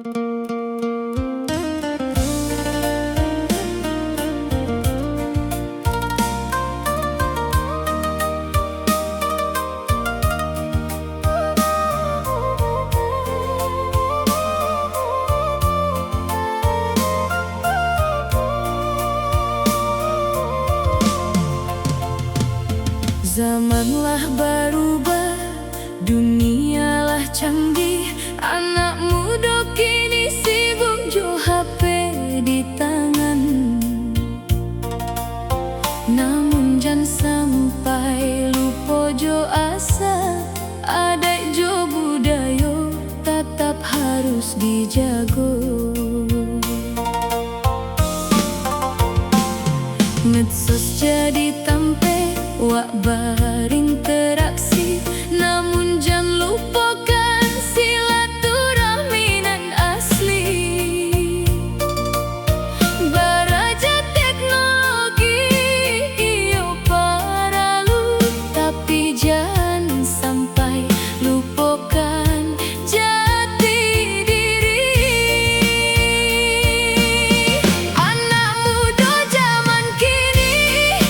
Zamanlah berubah, dunialah canggih. Anak muda kini sibuk jo HP di tangan. Namun jangan sampai lupa jo asa, adai jo budaya tetap harus dijago. Medsos jadi tampe, wak baring teraksi. Namun jangan lupakan silaturahmi nan asli. Baraja teknologi iyo paralu, tapi jangan sampai lupakan jati diri. Anak muda zaman kini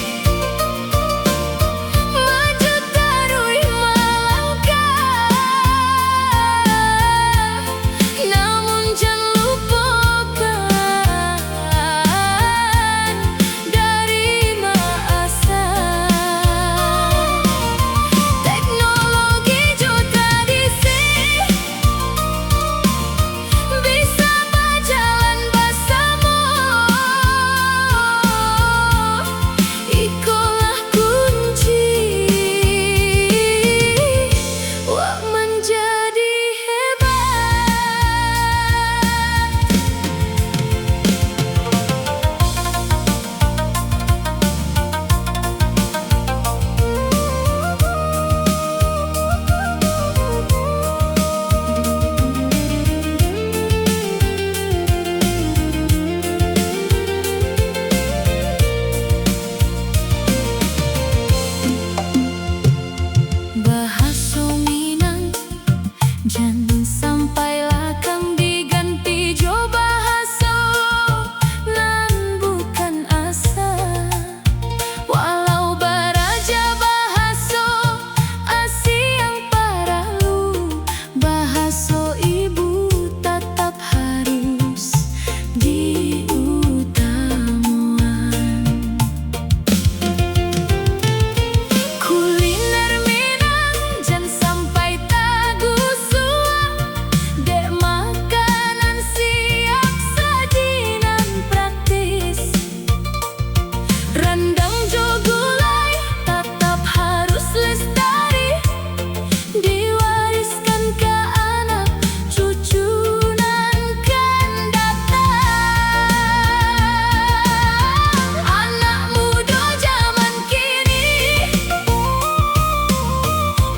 maju tarui melangkah, namun jangan lupakan dari masa. Teknologi jo tradisi bisa berjalan bersama. Ikolah kunci wak menjadi hebat. Bahasa Minang jangan sampai lakang diganti jo bahasa nan bukan asa. Walau baraja bahasa Asia yang paralu, bahasa ibu tetap harus diutamakan. Kuliner Minang jangan sampai tagu suah, dek makanan siap saji nan praktis. Rendang jo gulai tetap harus lestari, diwariskan ke anak cucu nan kan datang. Anak muda zaman kini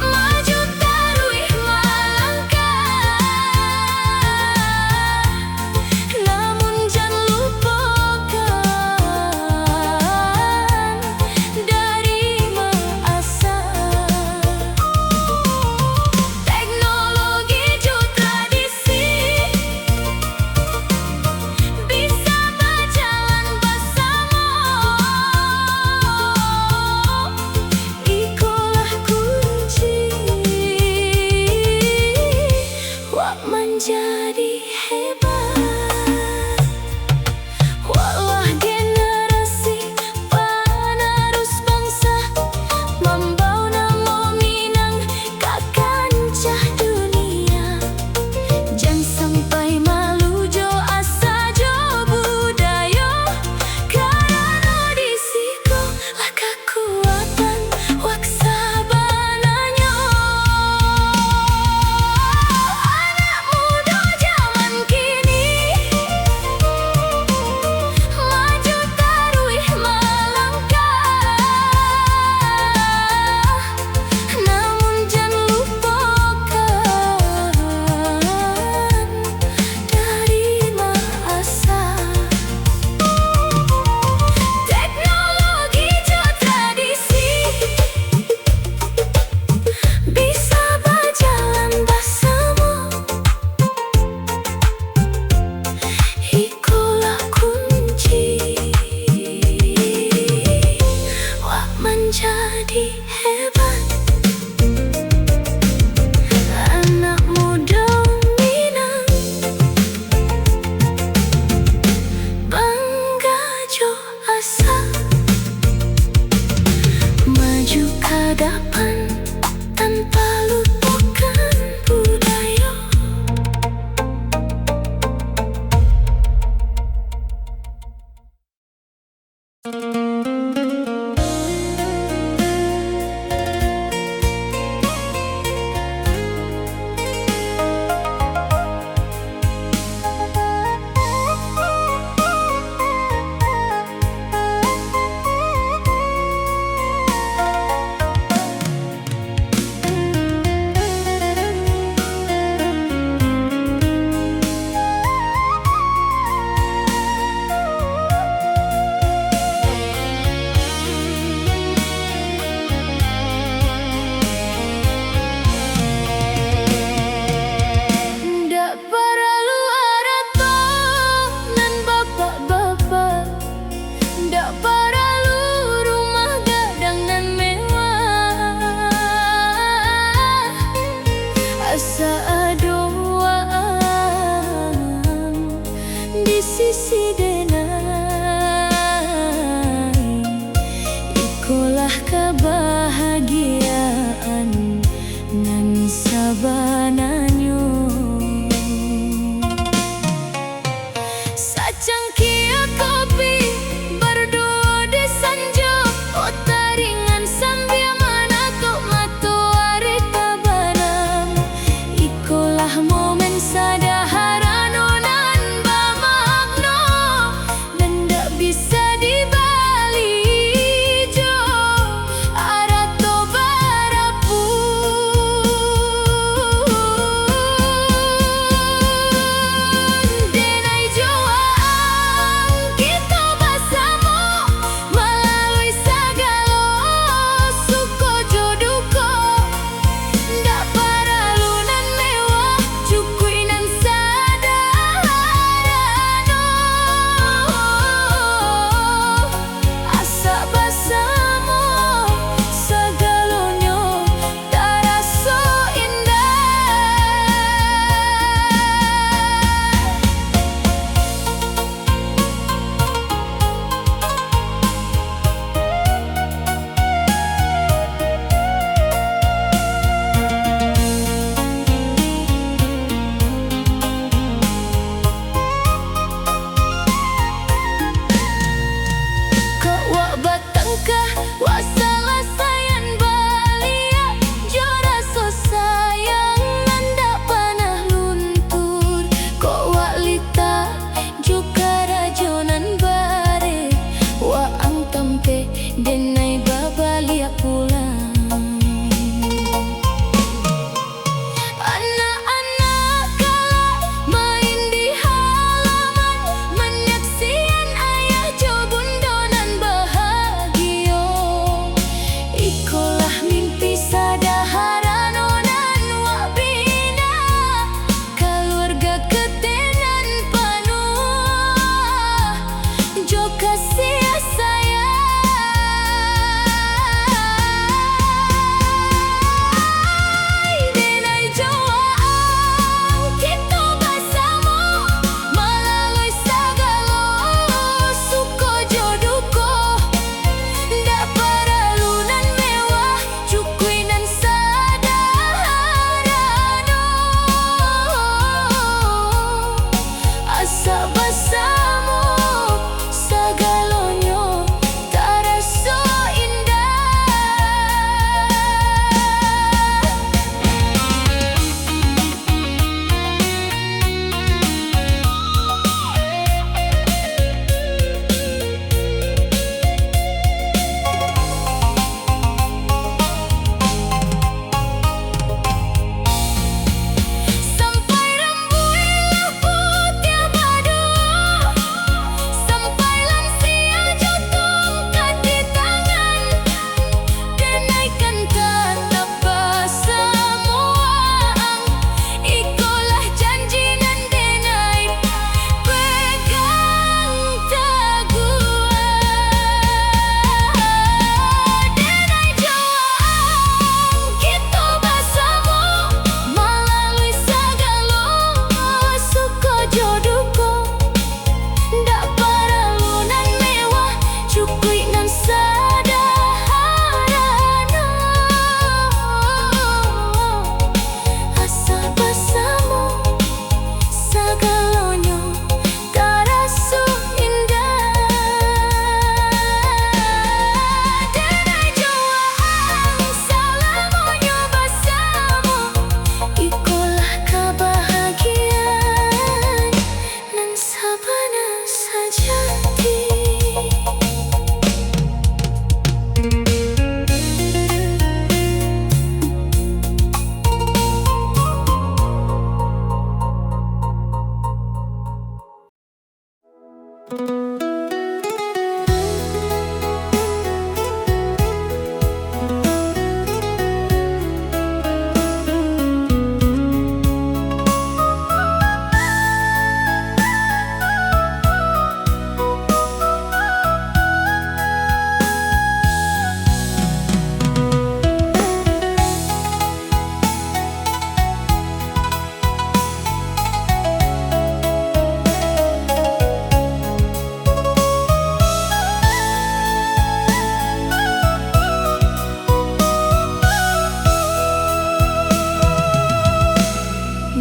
maju tarui melangkah, namun jangan lupakan dari masa. Teknologi jo tradisi bisa berjalan bersama. Ikolah kunci wak menjadi hebat. Walah generasi penerus bangsa, membawa nama Minang ke kancah dunia. Jangan sampai malu jo asa jo budaya, karena di situ lah kekuatan wak sabananya. Anak muda zaman kini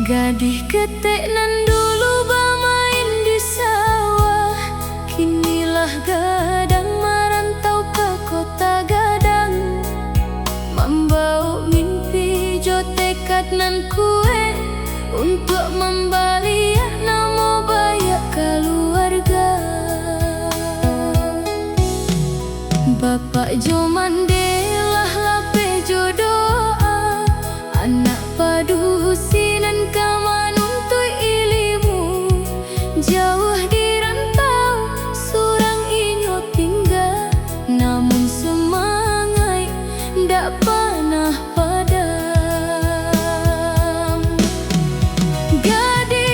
Gadih ketek nan dulu bermain di sawah, kinilah gadang merantau ke kota Gadang. Membawa mimpi jo tekad nan kuat untuk membaliak namo bayak keluarga. Bapak jo Mandela lape jo doa, anak padu sinan kaman untuk ilimu. Jauh di rantau surang inyo tinggal, namun semangat ndak pernah padam. Gadis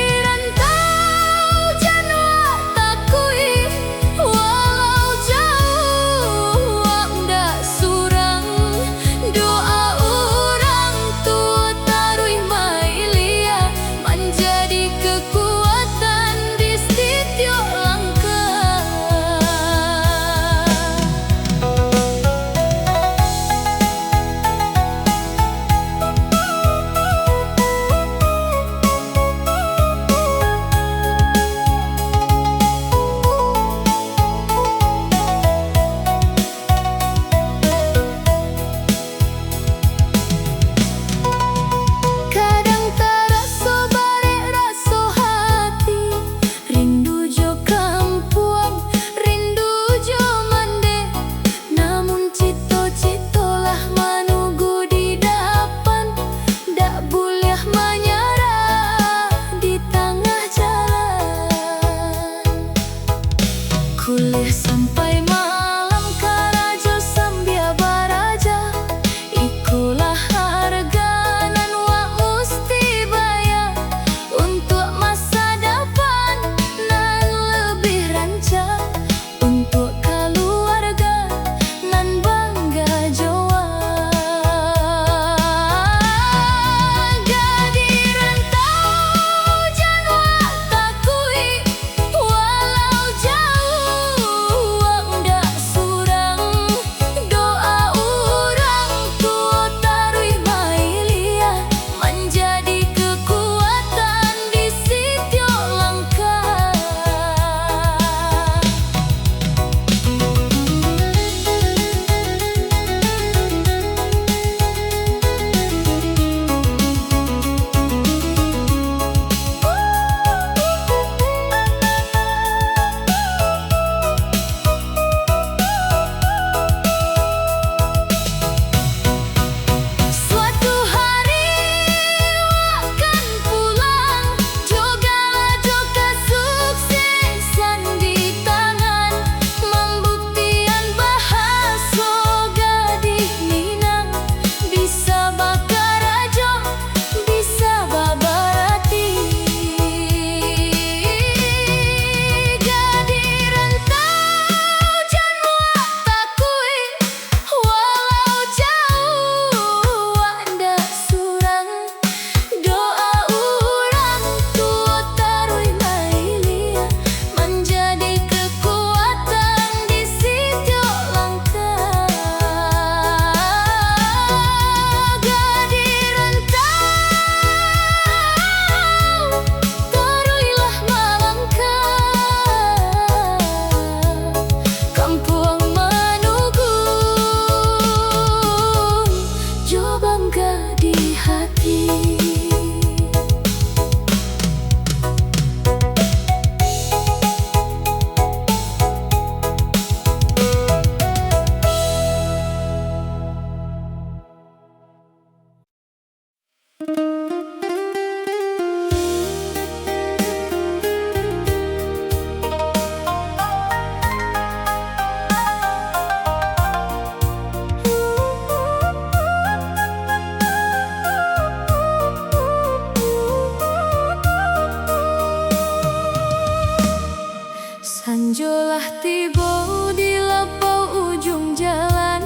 Telah tiba di lapau ujung jalan,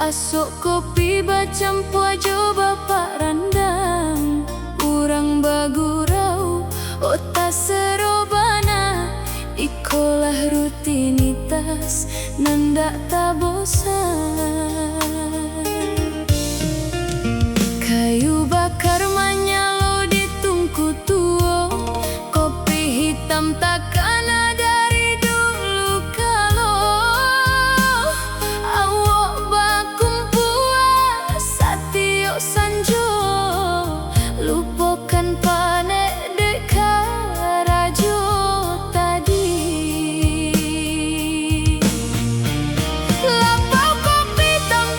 asok kopi bacampua jo bapak randang. Urang bagurau otak serobana, ikolah rutinitas nandak tak bosan. Kayu bakar menyala di tungku tua, kopi hitam takkan dari dulu kalau awak bakumpua satio sanjo, lupakan panek dekat rajo tadi. Lapau kopi tam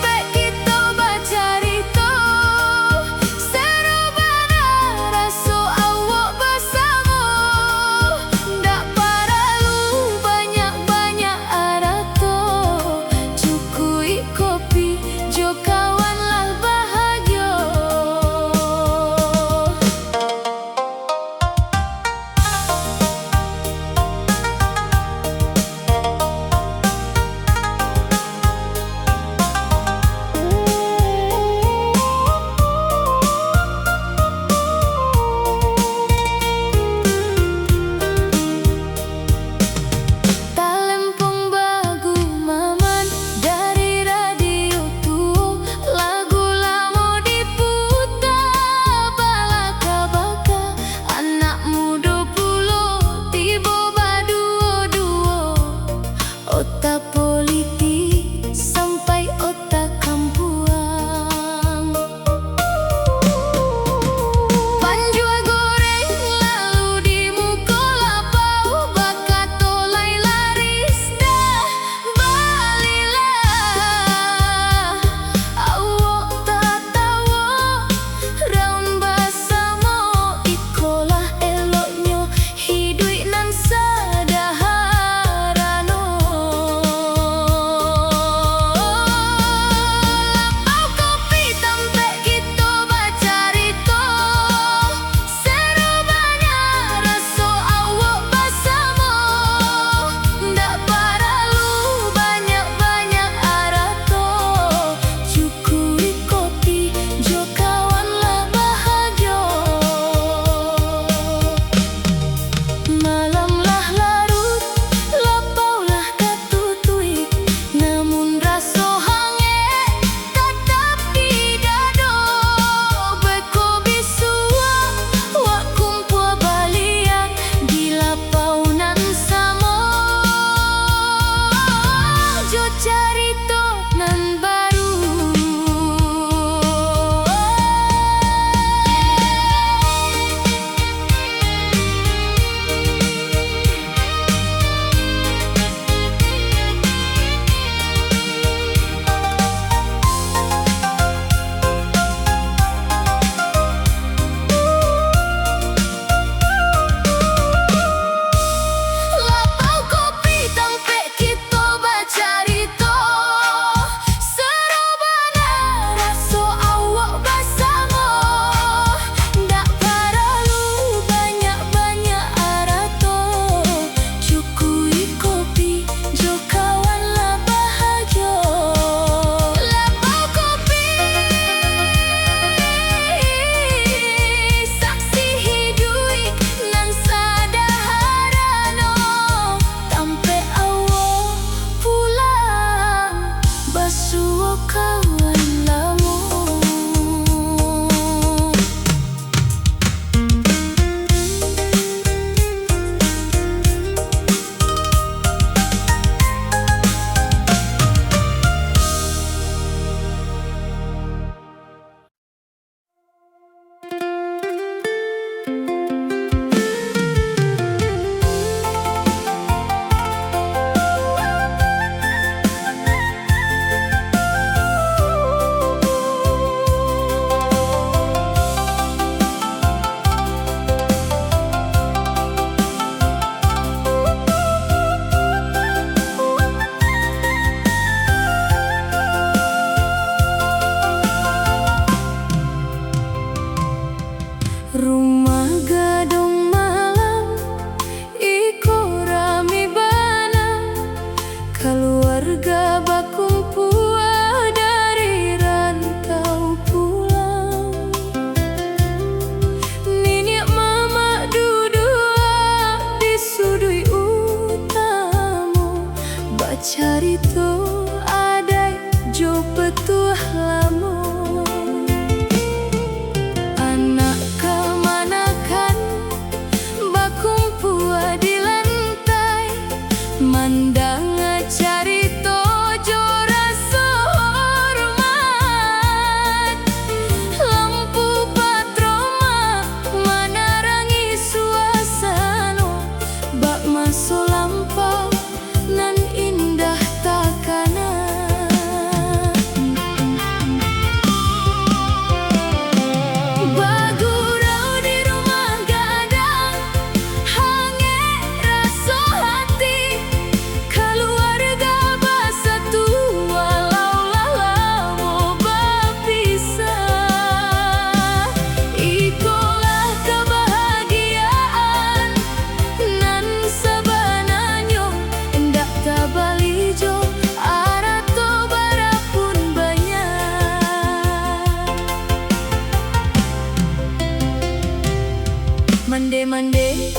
onde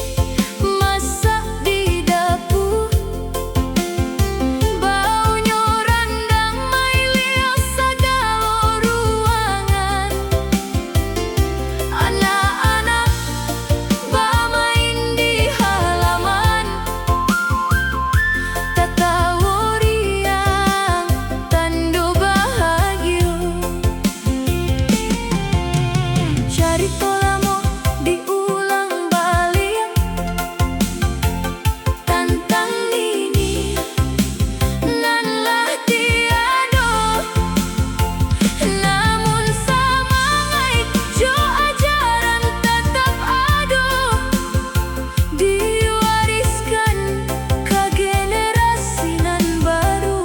masak di dapur, baunya randang mailias segala ruangan. Anak-anak bermain di halaman, tertawa riang, tanda bahagia. Cerita lama diulang balik, tantang ini nan lah tiada, namun semangat jo ajaran tetap ada, diwariskan ke generasi nan baru.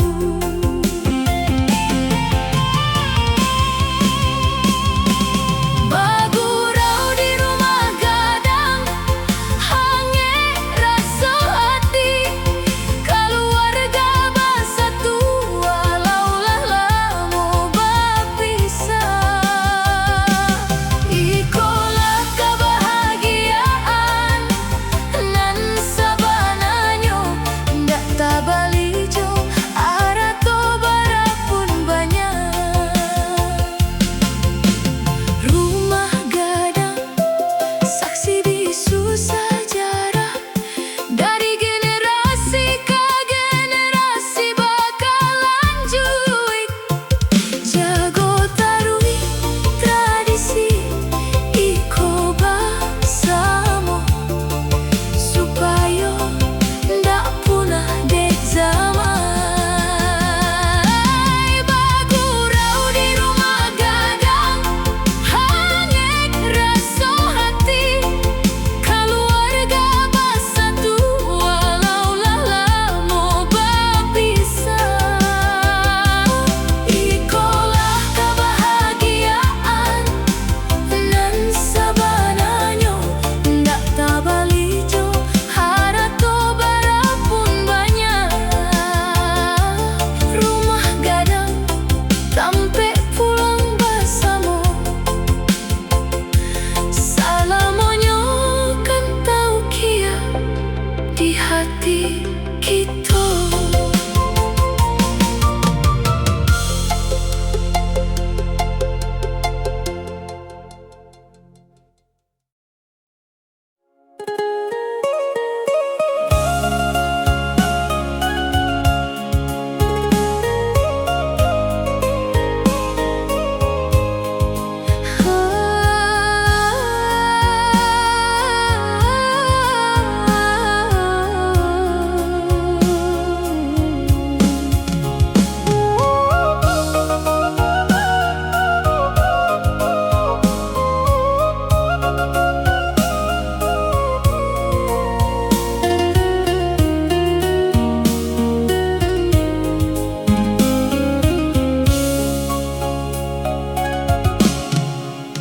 Bagurau di rumah gadang, hangat rasa hati, keluarga bersatu walau lah lama berpisah. Ikolah kebahagiaan nan sabananyo, ndak tabalijo arato barapun banyak. Rumah gadang saksi bisu sejarah, dari generasi ke generasi bakal lanjut, jago tarui tradisi iko bersama, supaya ndak punah dek zaman. Bagurau di rumah gadang, hangat rasa hati, keluarga bersatu walau lah lama berpisah. Ikolah kebahagiaan nan sabananyo, ndak tabalijo harato barapun banyak. Rumah gadang sampai pulang bersama, selamanya kan tahu kia di hati kita.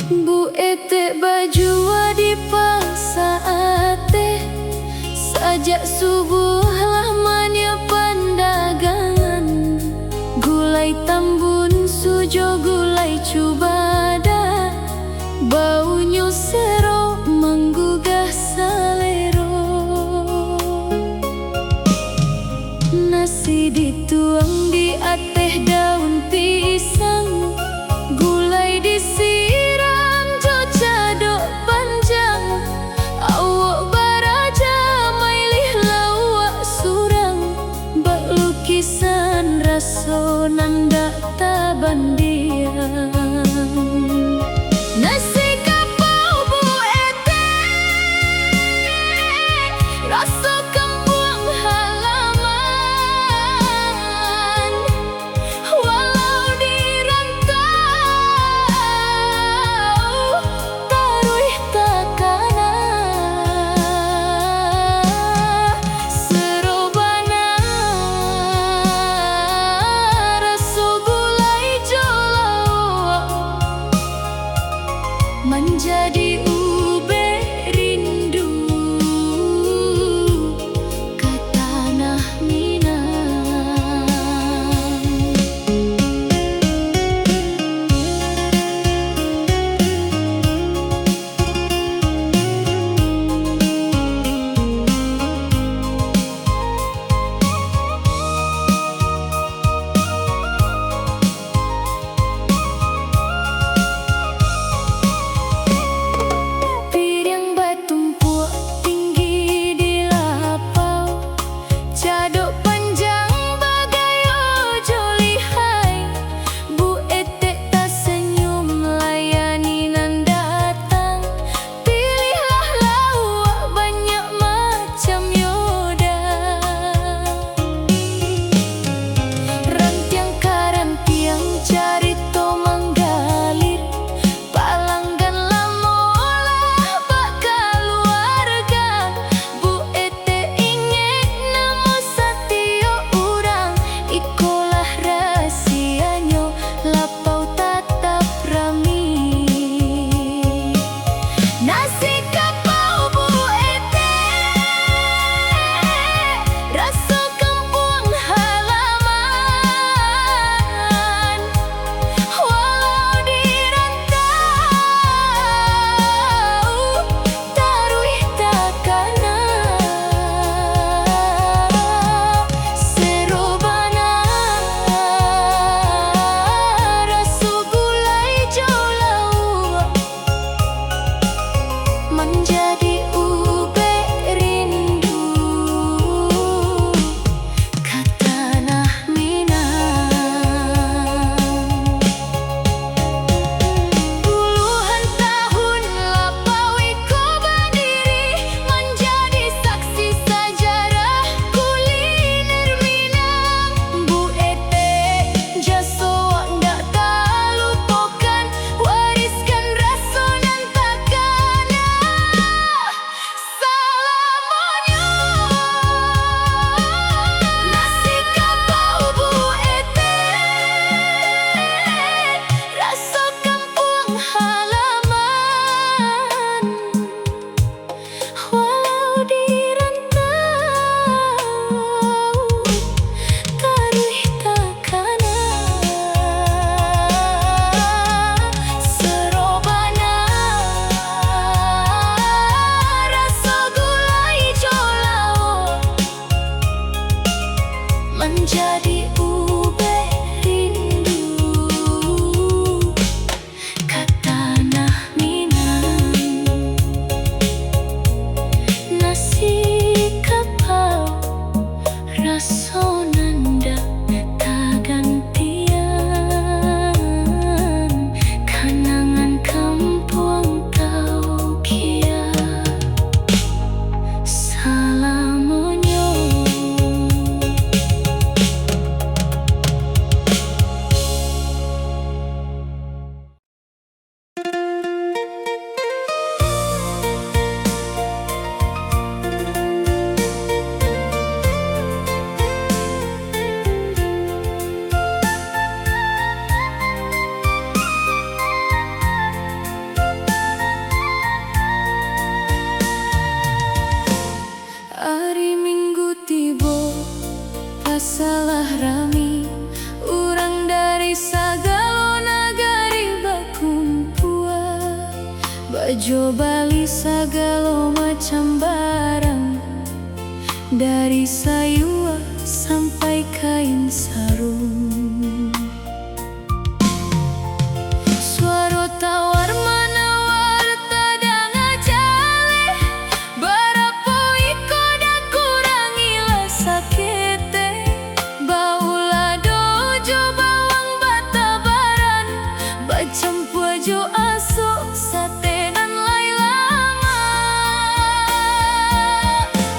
Bu ete baju di paksa ate, sajak subuh lamanya pandagangan, gulai tambun sujo gulai cubada, baunya sero menggugah selero. Nasi dituang di ateh daun pisang, gulai disiram jo cadok panjang, awak baraja mailih lawak surang, bak lukisan raso nanda tabandian. Nasi kapau bu ete, rasa kampung halaman, walau di rantau taruh takanan, serobana rasa gulai jolo menjadi ube rindu. dari sayua sampai kain sarung. Suara tawar menawar tadang ajale, barapo iko da kurangilah sakete. Baula dojo bawang batabaran, bacampu ajo aso satenan lailama.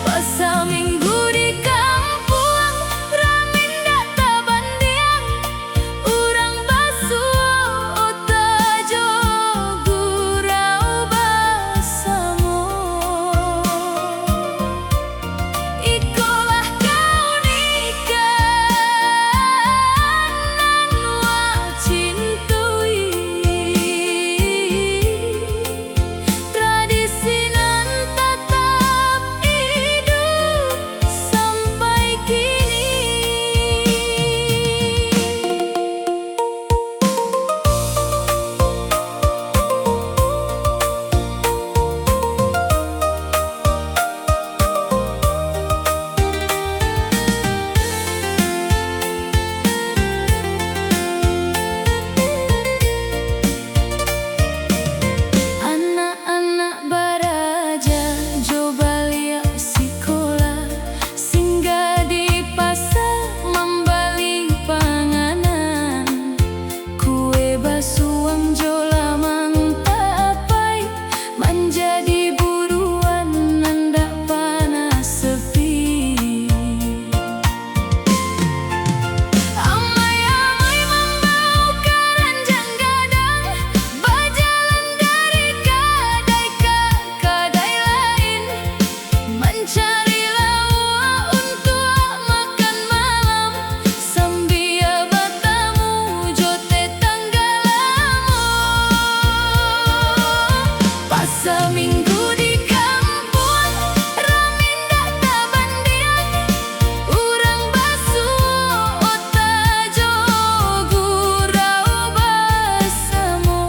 Pasal minggu di kampung ramin data bandiang, urang basuh otajo gurau basamo. Ikolah kaunikan nan wa cintui, tradisi nan tetap hidup sampai kini. Anak-anak baraja coba lihat sekolah, singgah di pasar membeli panganan. Kue basuang jola mangtapai, menjadi buruan nanda panas sepi. Amai-amai membau keranjang gadang, berjalan dari kedai ke kedai lain, mencari lauk untuk makan malam, sambil bertemu jote tangga lama. Pasal minggu di kampung ramin data bandiang, urang basuh otajo gurau basamo.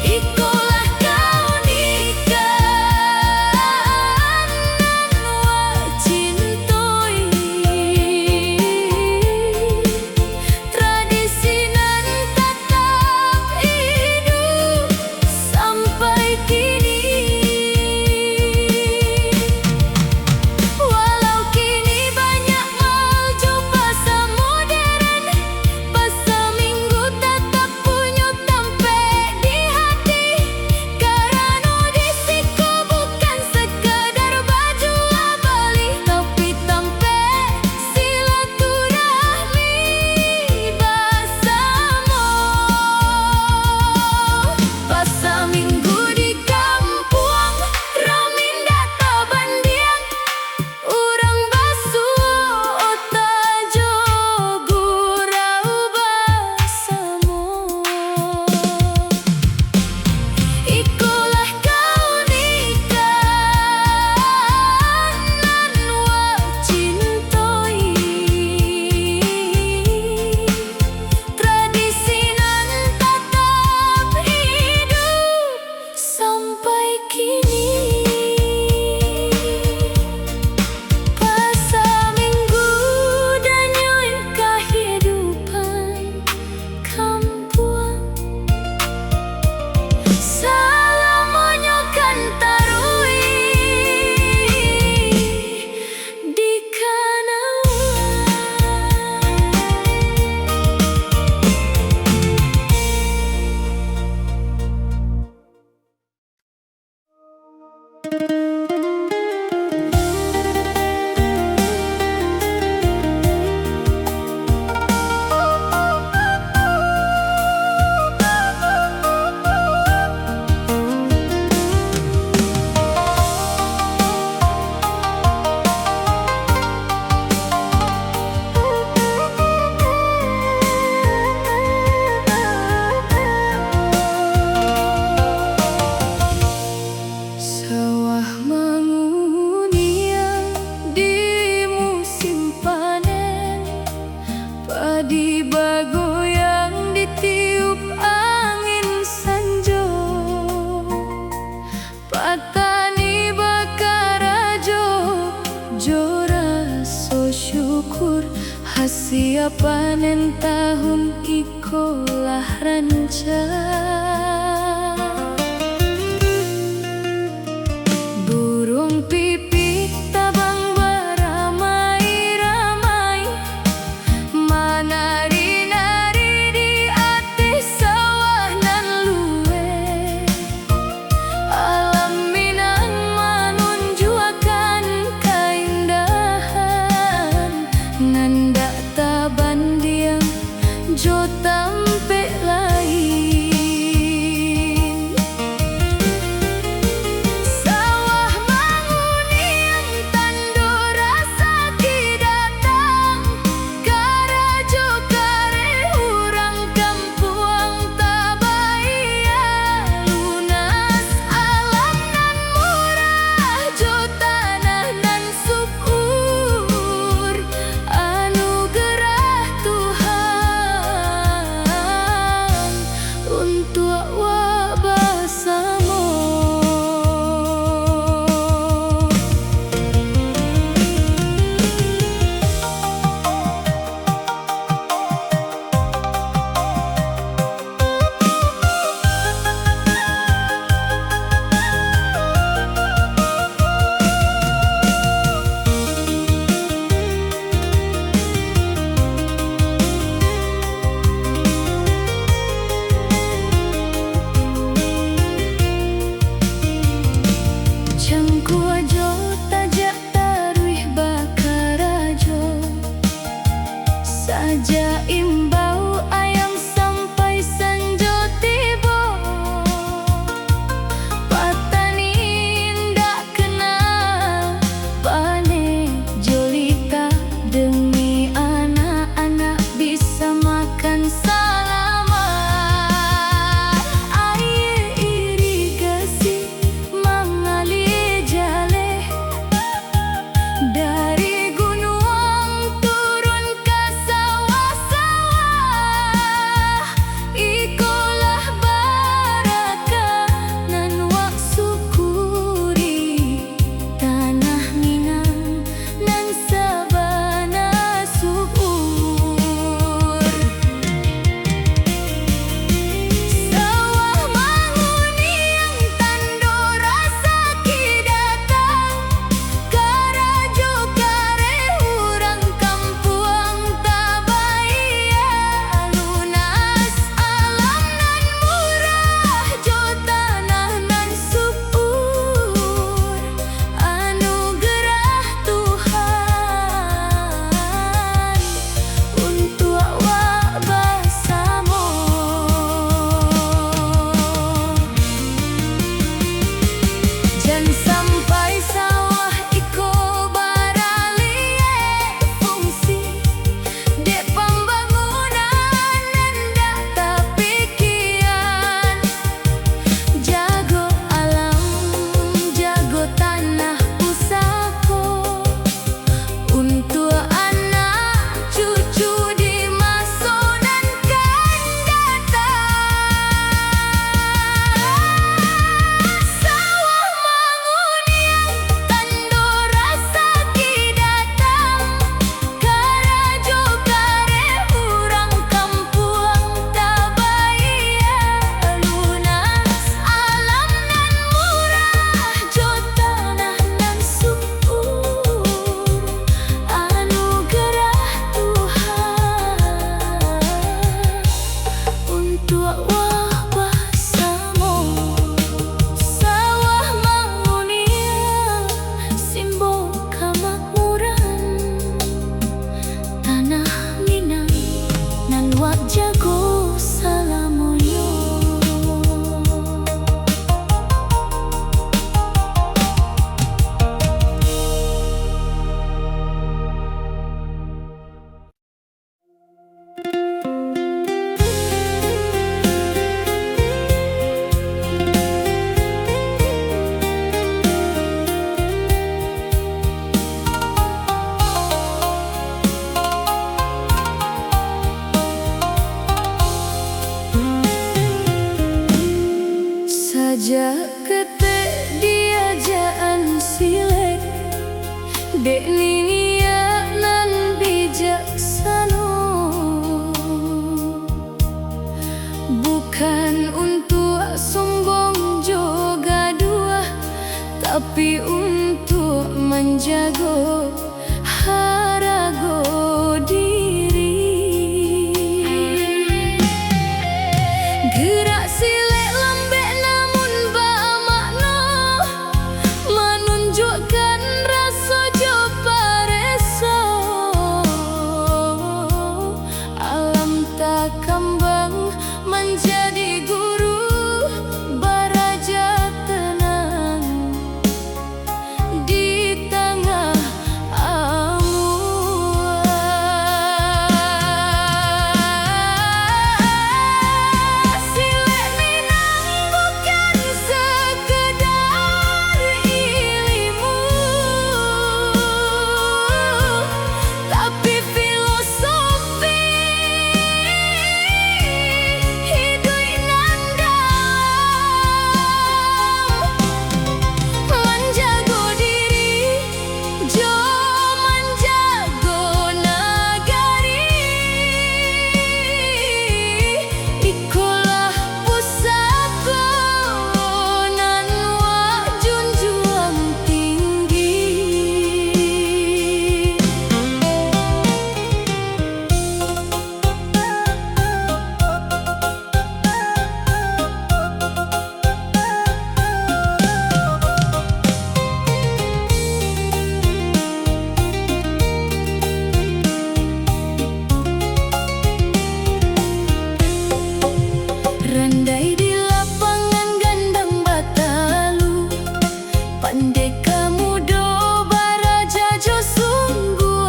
Ikolah kaunikan nan wa cintoi, tradisi nan tetap hidup sampai kini. Walau kini banyak maju pasar modern, pasar minggu tetap punya tempat di hati. Karena di siku bukan sekadar baju abali, tapi tempat silaturahmi bersama. Pasar minggu di kampung ramin data bandiang, urang basuh otajo gurau basamo. Ikolah kaunikan nan wa cintoi, tradisi nan tetap hidup sampai kini. Pasar minggu danyoi kehidupan kampung, salamonyo kan tarui di Kanawa. Sawah mangunia di musim panen, padi bagoyang ditiup angin sanjo. Petani bakal Hasia panen tahun ikolah ranca, burung pipit tabang beramai-ramai, manari-nari di atas sawah nan luwe. Alam Minang menunjukkan keindahan, nanda taban diam jo tampe lain. Sawah mangunian tando rasa kidatang, karajo kare urang kampuang tabaya. Lunas alam nan murah jo tanah nan subur, anugerah Tuhan untuk wabasamo. Cangkuajo tajak taruih bakarajo, saja imbau ayam sampai sanjo tibo. Patani ndak kenal pane jolita, demi anak-anak bisa makan selamat. Air irigasi mengalir jale dari gunung turun ke sawah-sawah. Ikolah barakah nan wak syukuri, tanah Minang nan sabana subur. Sawah mangunian tando rasa kidatang, karajo kare urang kampuang tabaya. Lunas alam nan murah jo tanah nan subur, anugerah Tuhan untuk wabasamo. Jan sampai sawah iko baralie fungsi, dek pembangunan ndak tapikian. Jago alam, jago tanah pusako, untuk anak cucu di masa nan akan datang. Sawah mangunian tando rasa kidatang, karajo kare urang kampuang tabaya. Lunas alam nan murah jo tanah nan subur, anugerah Tuhan untuk wabasamo. Sawah mangunian simbol kemakmuran, tanah Minang nan wak jago salamonyo. Sajak ketek diajaan silet, dek ninia nan bijaksana. tapi untuk menjaga harago diri. Gerak silek lembek namun bermakna, menunjukkan rasa jopa resa. Alam tak kembang menjadi guru, baraja tenang di tengah amuan. Silek Minang bukan sekedar ilmu, tapi filosofi hidup nan dalam. Menjaga diri, jo menjaga negari. Ikulah pusaka nan wak junjung tinggi. Randai di lapangan gandang Batalu, pandai kamudo baraja jo sungguh.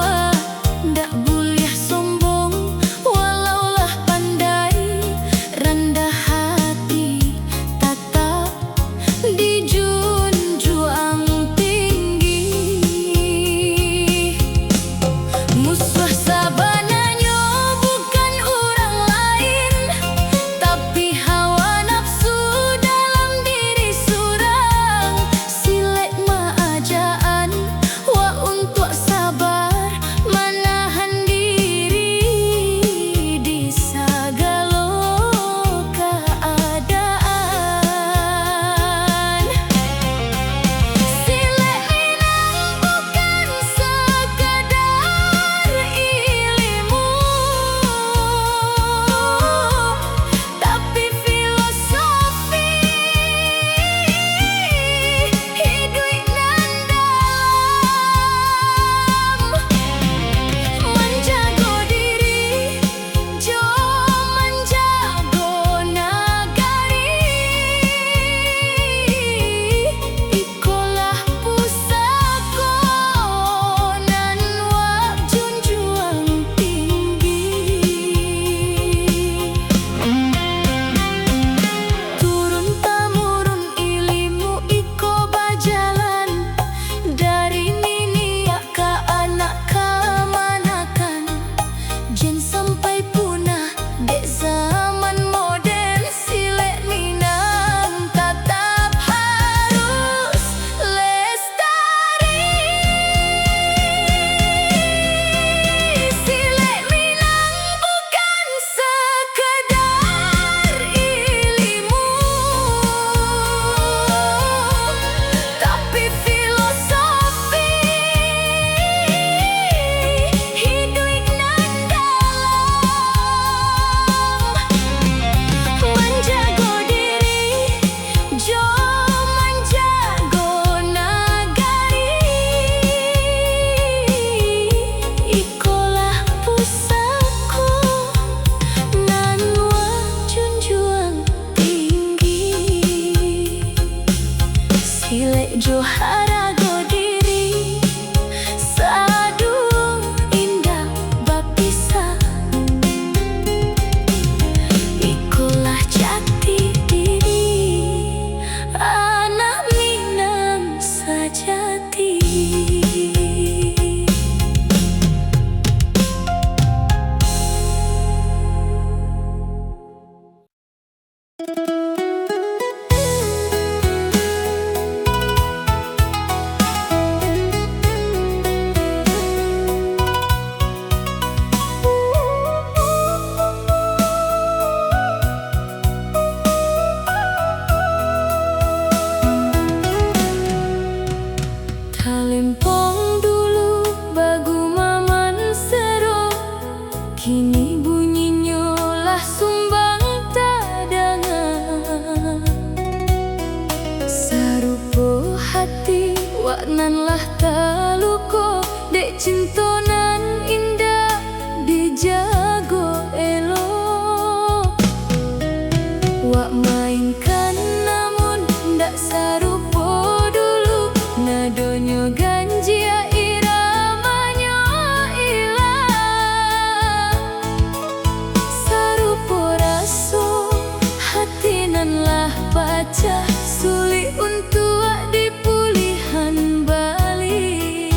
Ndak boleh sombong walaulah pandai, rendah hati tetap dijunjung tinggi. Musuh sabananya bukan orang lain, tapi hawa nafsu dalam diri surang. Silek maajaan wa untuk sabar, menahan diri di segala keadaan. Silek Minang bukan sekadar ilmu, tapi filosofi hidup nan dalam. Menjaga diri, jo menjaga negari. Ikulah pusaka nan wak junjung tinggi. Turun temurun ilmu iko bajalan, dari niniak ke anak kemanakan. Jen sampai punah dek zaman modern. Silek Minang tetap harus lestari. Silek Minang bukan sekedar ilmu, tapi filosofi hidup nan dalam. Menjaga diri, jo menjaga negari. Ikulah pusaka nan wak junjung tinggi. Silek jo harago diri, sadung indah bapisah. Ikulah jati diri, anak Minang sejati. Wak nan lah taluko dek cintonan indah dijago elo. Wak mainkan namun ndak sarupo dulu, nadonyo ganjia iramanyo ilang. Sarupo raso hati nan lah pecah, sulit untuk dipulihan balik.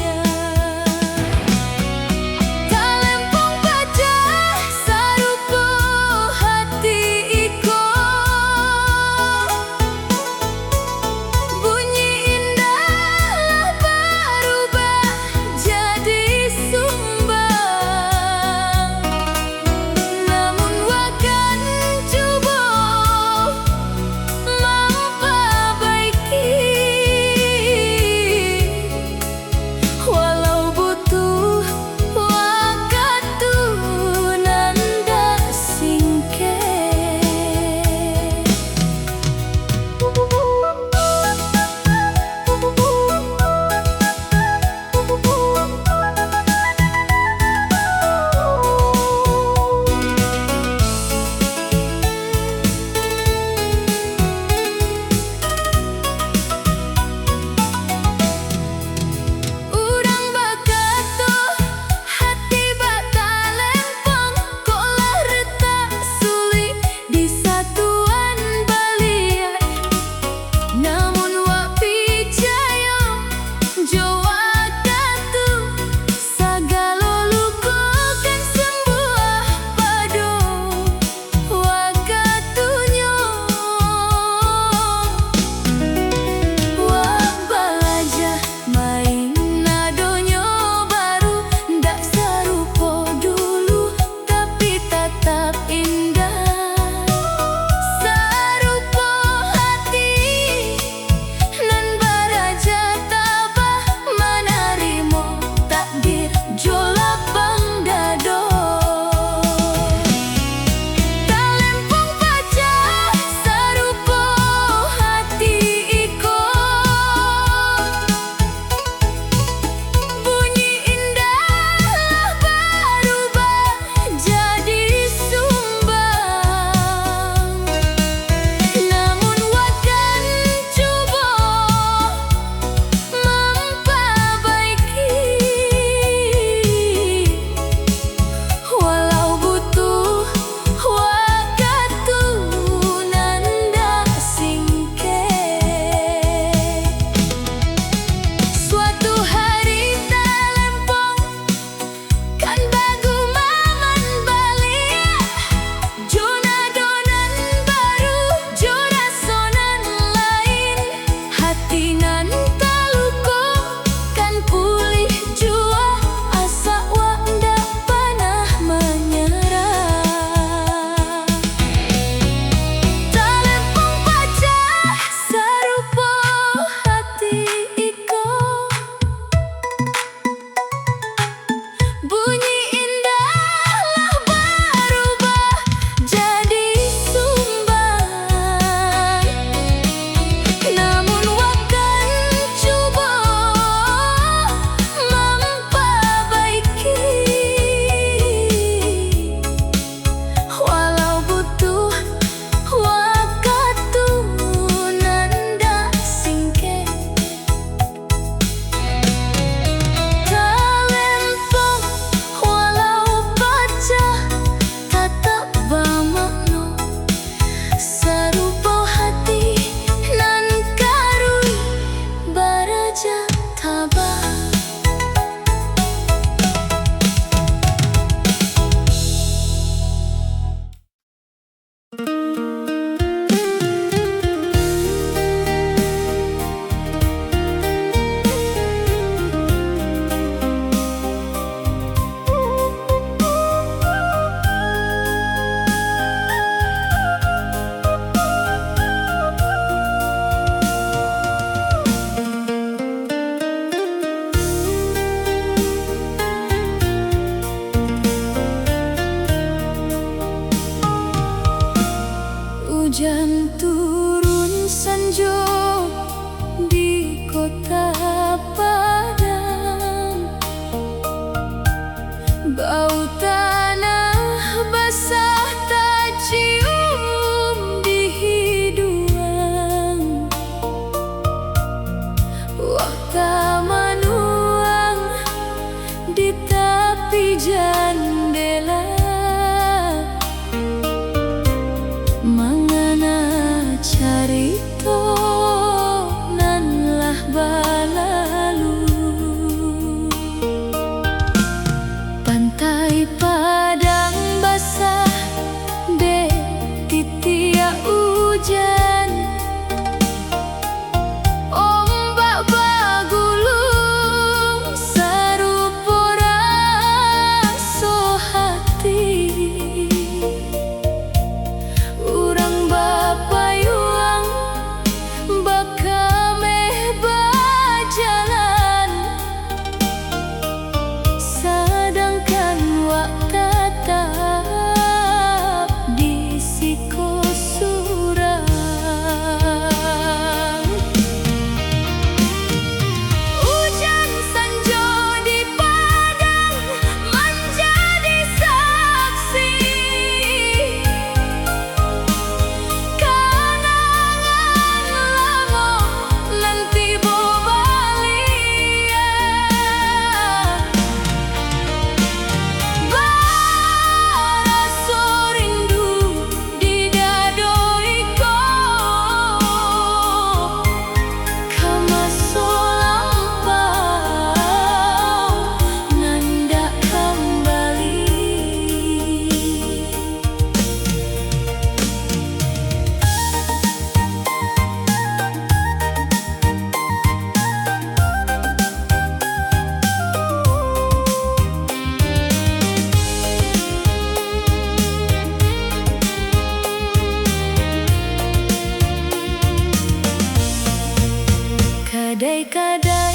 Kadai-kadai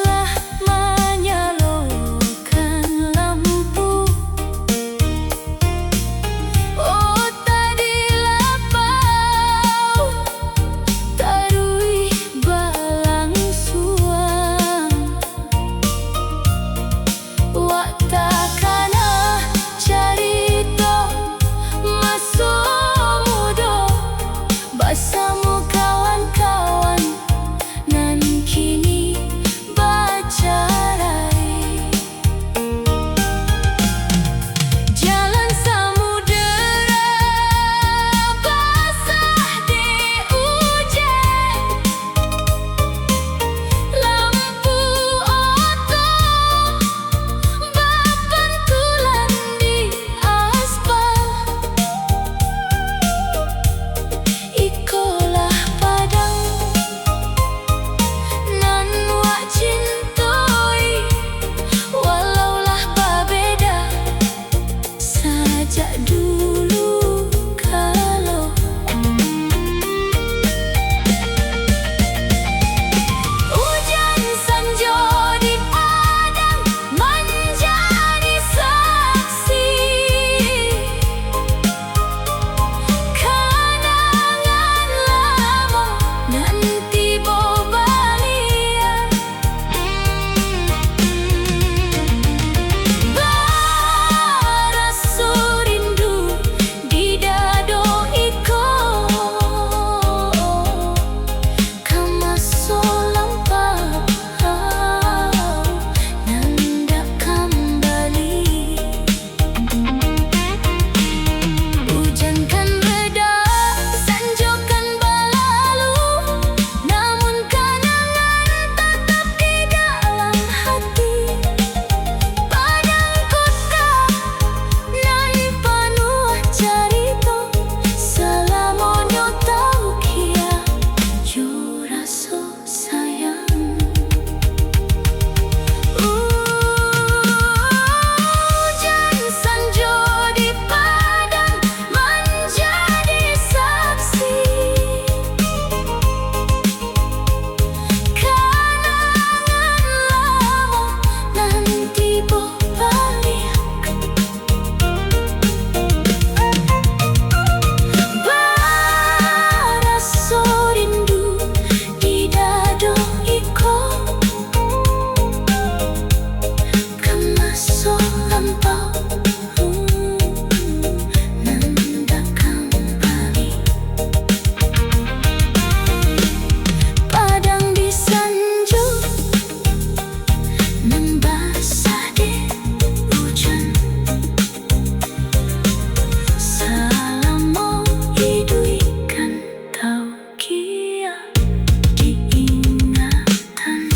lah menyalakan lampu. Oh tadi lapau tarui balang suang. Waktu kana carito masuk mudo bersama kawan-kawan. Nan kini bacarai jalan samudera basah di hujan. Lampu oto berpantulan di aspal. Ikolah padang nan wak cintoi, walaulah berbeda sejak dulu kalau. Hujan sanjo di padang menjadi saksi kenangan lama nanti bobalian. Baraso rindu di dado iko kamaso lampau nanda kembali. Hujan kan reda, sanjo kan berlalu, namun kenangan tetap di dalam hati. Padang kota nan penuh carito, selamonyo tau kia yo raso sayang. Hujan sanjo di padang menjadi saksi kenangan lama nanti bobalian. Baraso rindu di dado iko kamaso lampau nanda kembali. Padang di sanjo membasah di hujan. Selama hiduikan tau kia diingatan.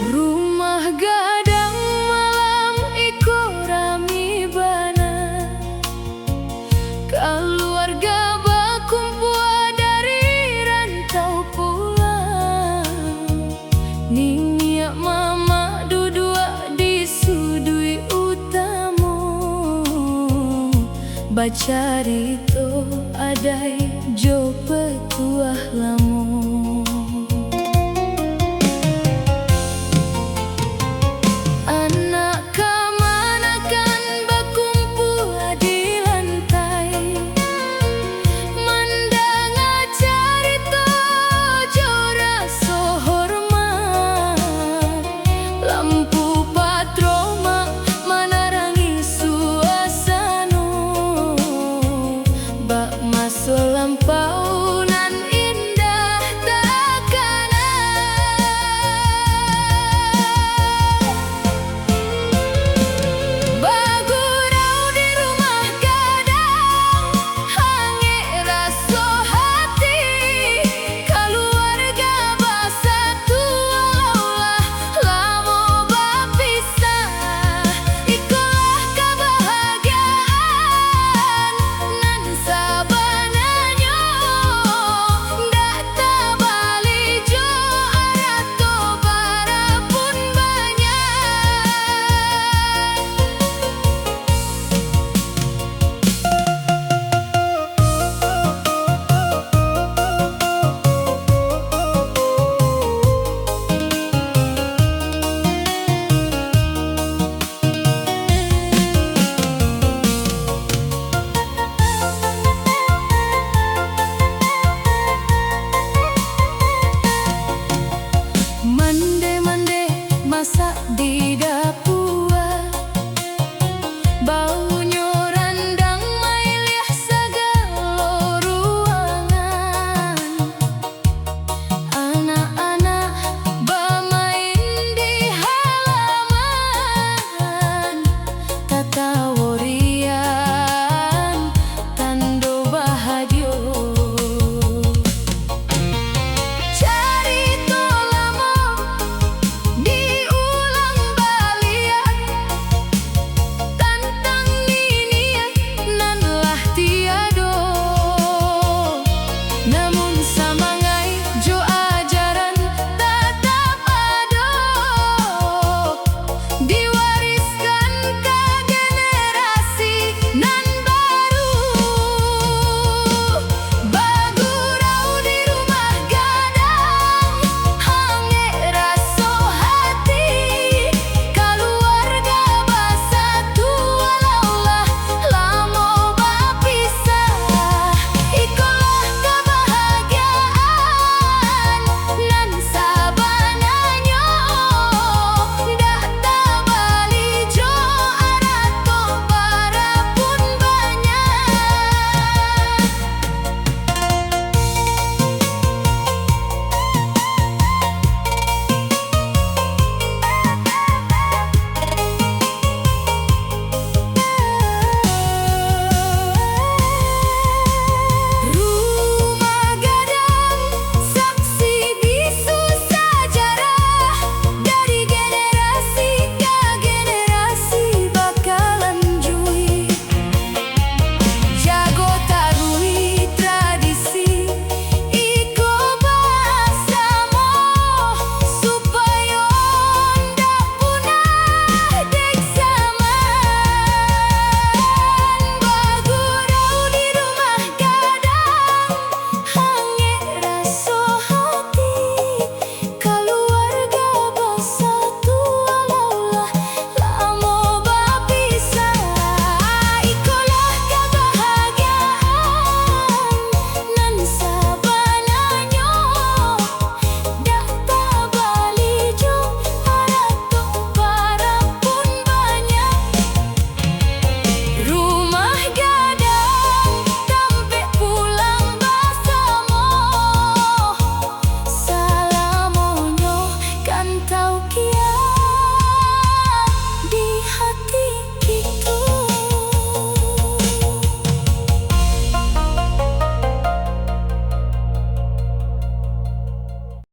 Rumah gadang malam iko rami bana, keluarga berkumpul dari rantau pulang. Ningyak mama duduk di sudui utama, baca rito adai jo petuah lamo. Anak kemanakan berkumpul di lantai, mendengar cerita jo raso hormat. Lampu patroma menerangi suasana, bak masuk lampau nan indah. di dapur.